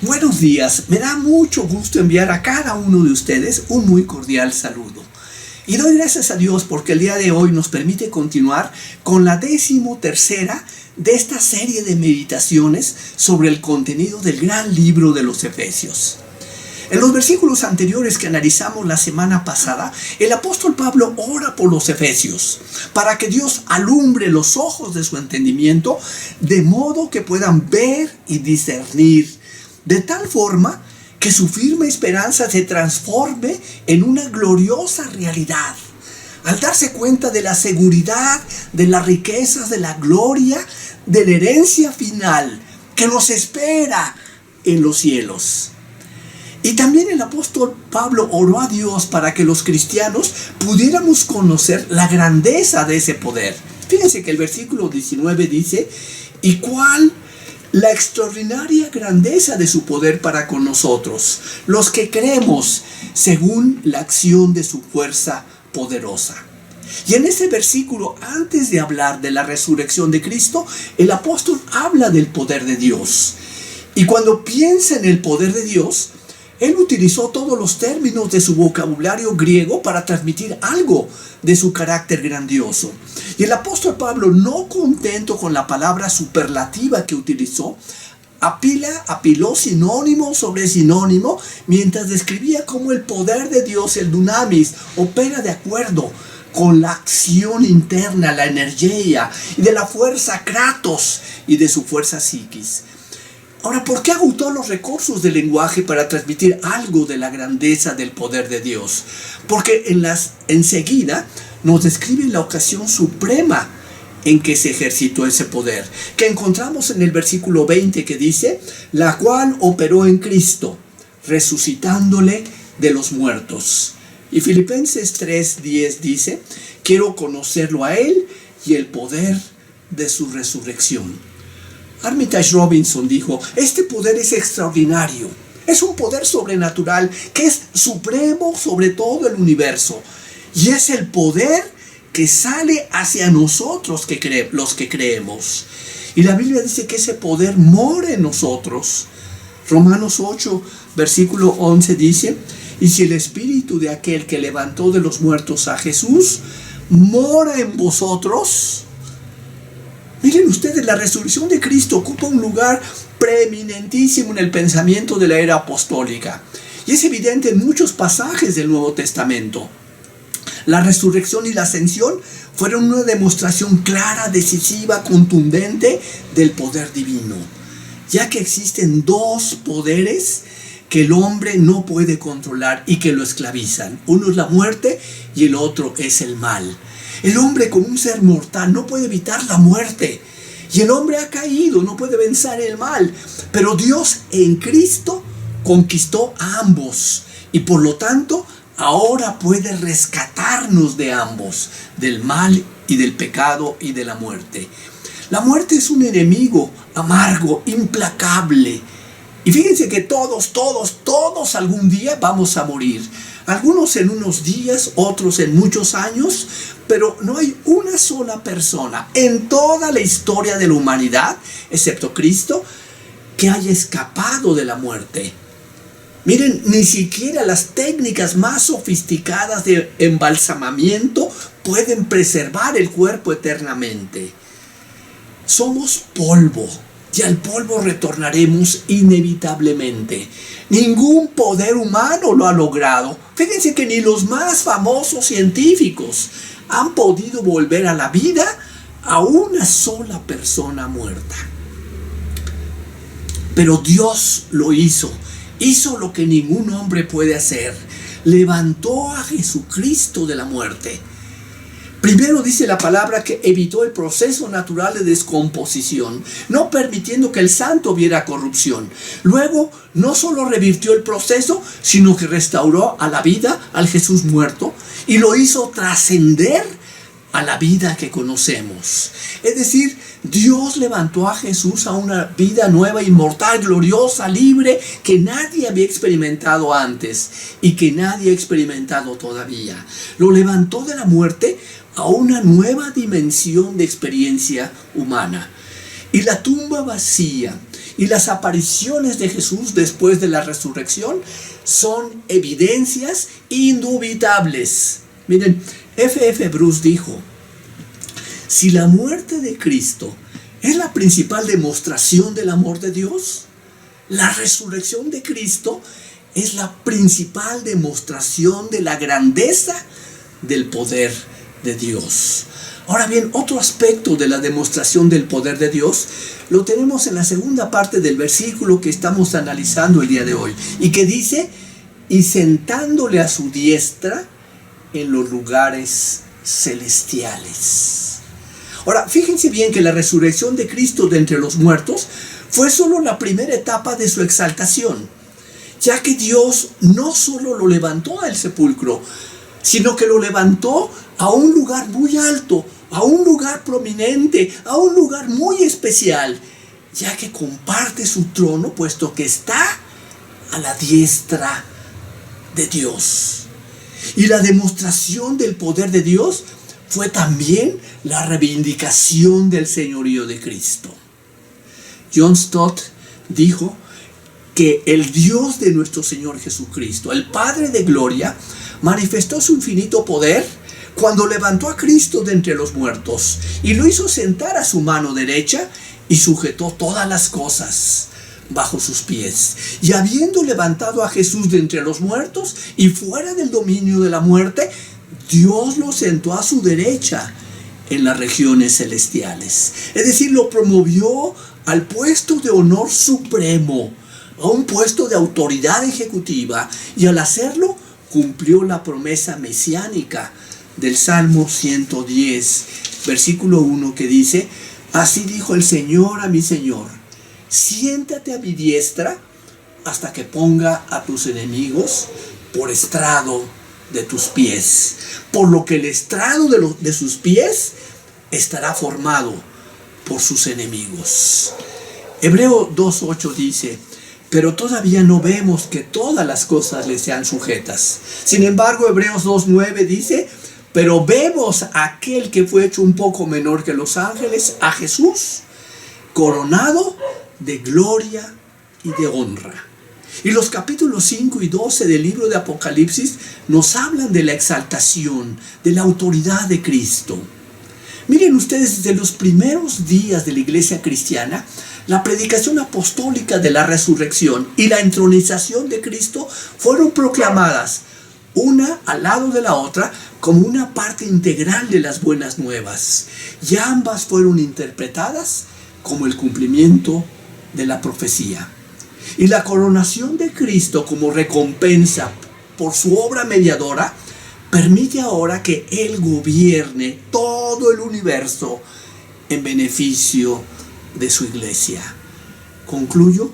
Buenos días, me da mucho gusto enviar a cada uno de ustedes un muy cordial saludo. Y doy gracias a Dios porque el día de hoy nos permite continuar con la 13ª de esta serie de meditaciones sobre el contenido del gran libro de los Efesios. En los versículos anteriores que analizamos la semana pasada, el apóstol Pablo ora por los efesios para que Dios alumbre los ojos de su entendimiento de modo que puedan ver y discernir, de tal forma que su firme esperanza se transforme en una gloriosa realidad. Al darse cuenta de la seguridad, de las riquezas, de la gloria, de la herencia final que nos espera en los cielos. Y también el apóstol Pablo oró a Dios para que los cristianos pudiéramos conocer la grandeza de ese poder. Fíjense que el versículo 19 dice, ¿y cuál la extraordinaria grandeza de su poder para con nosotros, los que creemos según la acción de su fuerza poderosa? Y en ese versículo, antes de hablar de la resurrección de Cristo, el apóstol habla del poder de Dios. Y cuando piensa en el poder de Dios, él utilizó todos los términos de su vocabulario griego para transmitir algo de su carácter grandioso. Y el apóstol Pablo, no contento con la palabra superlativa que utilizó, apiló sinónimo sobre sinónimo mientras describía cómo el poder de Dios, el dunamis, opera de acuerdo con la acción interna, la energía, y de la fuerza kratos y de su fuerza psiquis. Ahora, ¿por qué agotó los recursos del lenguaje para transmitir algo de la grandeza del poder de Dios? Porque enseguida nos describe la ocasión suprema en que se ejercitó ese poder, que encontramos en el versículo 20 que dice, la cual operó en Cristo, resucitándole de los muertos. Y Filipenses 3:10 dice, quiero conocerlo a Él y el poder de su resurrección. Armitage Robinson dijo, este poder es extraordinario, es un poder sobrenatural que es supremo sobre todo el universo y es el poder que sale hacia nosotros los que creemos. Y la Biblia dice que ese poder mora en nosotros. Romanos 8, versículo 11 dice, y si el espíritu de aquel que levantó de los muertos a Jesús mora en vosotros. Miren ustedes, la resurrección de Cristo ocupa un lugar preeminentísimo en el pensamiento de la era apostólica. Y es evidente en muchos pasajes del Nuevo Testamento. La resurrección y la ascensión fueron una demostración clara, decisiva, contundente del poder divino. Ya que existen dos poderes que el hombre no puede controlar y que lo esclavizan. Uno es la muerte y el otro es el mal. El hombre, como un ser mortal, no puede evitar la muerte. Y el hombre ha caído, no puede vencer el mal. Pero Dios en Cristo conquistó a ambos. Y por lo tanto, ahora puede rescatarnos de ambos, del mal y del pecado y de la muerte. La muerte es un enemigo amargo, implacable. Y fíjense que todos algún día vamos a morir. Algunos en unos días, otros en muchos años, pero no hay una sola persona en toda la historia de la humanidad, excepto Cristo, que haya escapado de la muerte. Miren, ni siquiera las técnicas más sofisticadas de embalsamamiento pueden preservar el cuerpo eternamente. Somos polvo. Y al polvo retornaremos inevitablemente. Ningún poder humano lo ha logrado. Fíjense que ni los más famosos científicos han podido volver a la vida a una sola persona muerta. Pero Dios lo hizo. Hizo lo que ningún hombre puede hacer. Levantó a Jesucristo de la muerte. Primero dice la palabra que evitó el proceso natural de descomposición, no permitiendo que el santo viera corrupción. Luego, no solo revirtió el proceso, sino que restauró a la vida al Jesús muerto y lo hizo trascender a la vida que conocemos. Es decir, Dios levantó a Jesús a una vida nueva, inmortal, gloriosa, libre, que nadie había experimentado antes y que nadie ha experimentado todavía. Lo levantó de la muerte a una nueva dimensión de experiencia humana. Y la tumba vacía y las apariciones de Jesús después de la resurrección son evidencias indubitables. Miren, F.F. Bruce dijo: si la muerte de Cristo es la principal demostración del amor de Dios, la resurrección de Cristo es la principal demostración de la grandeza del poder de Dios. Ahora bien, otro aspecto de la demostración del poder de Dios lo tenemos en la segunda parte del versículo que estamos analizando el día de hoy, y que dice: y sentándole a su diestra en los lugares celestiales. Ahora, fíjense bien que la resurrección de Cristo de entre los muertos fue solo la primera etapa de su exaltación, ya que Dios no solo lo levantó del sepulcro, sino que lo levantó a un lugar muy alto, a un lugar prominente, a un lugar muy especial, ya que comparte su trono, puesto que está a la diestra de Dios. Y la demostración del poder de Dios fue también la reivindicación del señorío de Cristo. John Stott dijo que el Dios de nuestro Señor Jesucristo, el Padre de gloria, manifestó su infinito poder cuando levantó a Cristo de entre los muertos y lo hizo sentar a su mano derecha y sujetó todas las cosas bajo sus pies. Y habiendo levantado a Jesús de entre los muertos y fuera del dominio de la muerte, Dios lo sentó a su derecha en las regiones celestiales. Es decir, lo promovió al puesto de honor supremo, a un puesto de autoridad ejecutiva, y al hacerlo cumplió la promesa mesiánica del Salmo 110, versículo 1, que dice: así dijo el Señor a mi Señor, siéntate a mi diestra hasta que ponga a tus enemigos por estrado de tus pies. Por lo que el estrado de sus pies estará formado por sus enemigos. Hebreo 2:8 dice: pero todavía no vemos que todas las cosas le sean sujetas. Sin embargo, Hebreos 2:9 dice: pero vemos a aquel que fue hecho un poco menor que los ángeles, a Jesús, coronado de gloria y de honra. Y los capítulos 5 y 12 del libro de Apocalipsis nos hablan de la exaltación, de la autoridad de Cristo. Miren ustedes, desde los primeros días de la iglesia cristiana, la predicación apostólica de la resurrección y la entronización de Cristo fueron proclamadas, una al lado de la otra, como una parte integral de las buenas nuevas. Y ambas fueron interpretadas como el cumplimiento de la profecía. Y la coronación de Cristo como recompensa por su obra mediadora permite ahora que Él gobierne todo el universo en beneficio de su iglesia. Concluyo.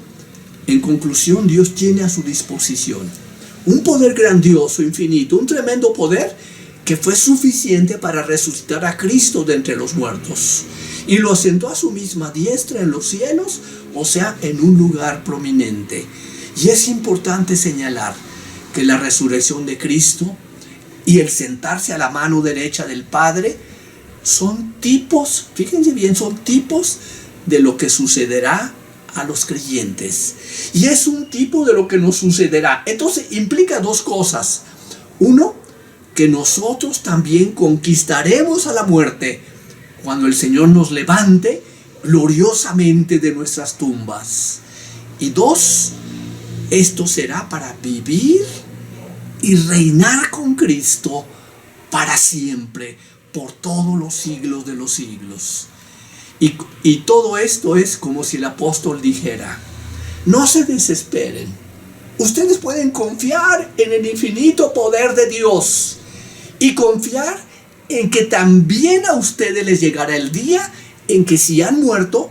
En conclusión, Dios tiene a su disposición un poder grandioso, infinito, un tremendo poder que fue suficiente para resucitar a Cristo de entre los muertos. Y lo sentó a su misma diestra en los cielos, o sea, en un lugar prominente. Y es importante señalar que la resurrección de Cristo y el sentarse a la mano derecha del Padre son tipos, fíjense bien, son tipos de lo que sucederá a los creyentes. Y es un tipo de lo que nos sucederá. Entonces implica dos cosas. Uno, que nosotros también conquistaremos a la muerte cuando el Señor nos levante gloriosamente de nuestras tumbas. Y dos, esto será para vivir y reinar con Cristo para siempre, por todos los siglos de los siglos. Y todo esto es como si el apóstol dijera: no se desesperen. Ustedes pueden confiar en el infinito poder de Dios y confiar en que también a ustedes les llegará el día en que, si han muerto,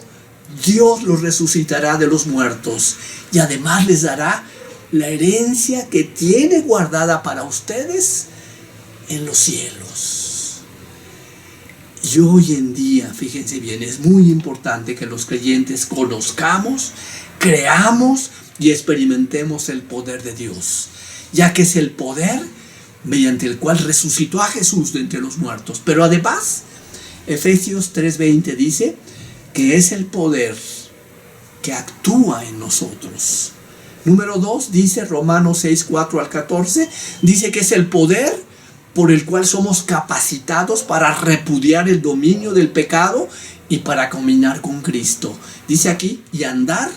Dios los resucitará de los muertos y además les dará la herencia que tiene guardada para ustedes en los cielos. Y hoy en día, fíjense bien, es muy importante que los creyentes conozcamos, creamos y experimentemos el poder de Dios, ya que es el poder mediante el cual resucitó a Jesús de entre los muertos. Pero además, Efesios 3:20 dice que es el poder que actúa en nosotros. Número 2, dice Romanos 6, 4 al 14, dice que es el poder por el cual somos capacitados para repudiar el dominio del pecado y para caminar con Cristo. Dice aquí, y andar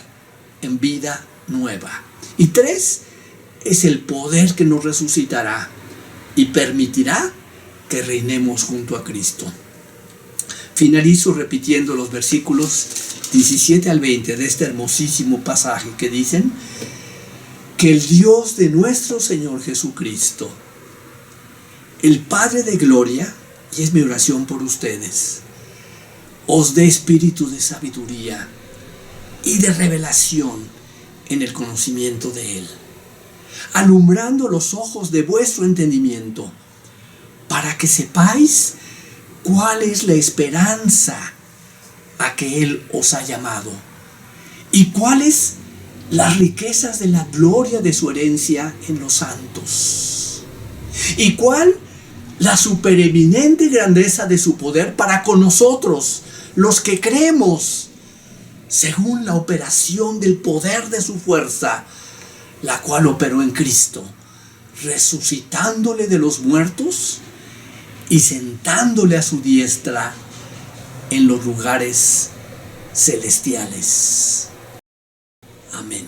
en vida nueva. Y 3, es el poder que nos resucitará y permitirá que reinemos junto a Cristo. Finalizo repitiendo los versículos 17 al 20 de este hermosísimo pasaje que dicen: que el Dios de nuestro Señor Jesucristo, el Padre de gloria, y es mi oración por ustedes, os dé espíritu de sabiduría y de revelación en el conocimiento de Él, alumbrando los ojos de vuestro entendimiento, para que sepáis cuál es la esperanza a que Él os ha llamado y cuáles las riquezas de la gloria de su herencia en los santos, y cuál la supereminente grandeza de su poder para con nosotros, los que creemos, según la operación del poder de su fuerza, la cual operó en Cristo, resucitándole de los muertos y sentándole a su diestra en los lugares celestiales. Amén.